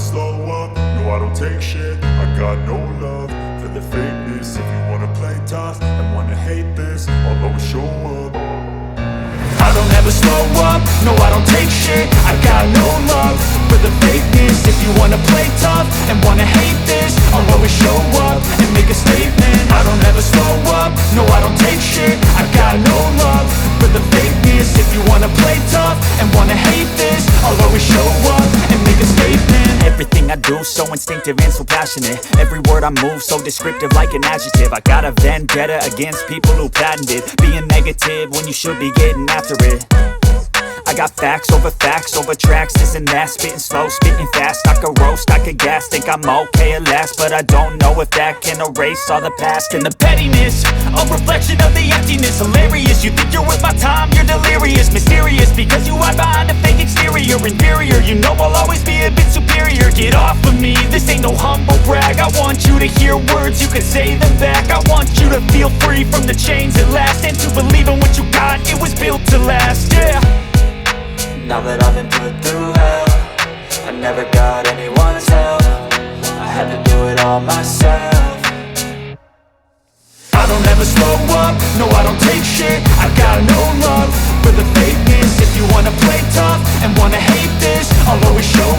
slow up, no I don't take shit. I got no love for the fakeness. If you wanna play tough and wanna hate this, I'll always show up. I don't ever slow up, no I don't take shit. I got no love for the fakeness. If you wanna play tough and wanna hate this, I'll always show up and make a statement. I don't ever slow up, no I don't take shit. I got no love for the fakeness. If you wanna play tough and wanna hate this, I'll always show up and make a statement. Everything I do so instinctive and so passionate. Every word I move so descriptive like an adjective. I got a vendetta against people who patented being negative when you should be getting after it. I got facts over tracks, this and that. Spitting slow, spitting fast, I could roast, I could gas. Think I'm okay at last, but I don't know if that can erase all the past. And the pettiness, a reflection of the emptiness. Hilarious, you think you're worth my time, you're delirious. Mysterious, because you hide behind a fake exterior. Inferior, you know I'll always be a bit superior. Get off of me, this ain't no humble brag. I want you to hear words, you can say them back. I want you to feel free from the chains at last, and to believe in what you got, it was built to last, yeah. Now that I've been put through hell, I never got anyone's help. I had to do it all myself. I don't ever slow up, no I don't take shit. I got no love for the fakeness. If you wanna play tough and wanna hate this, I'll always show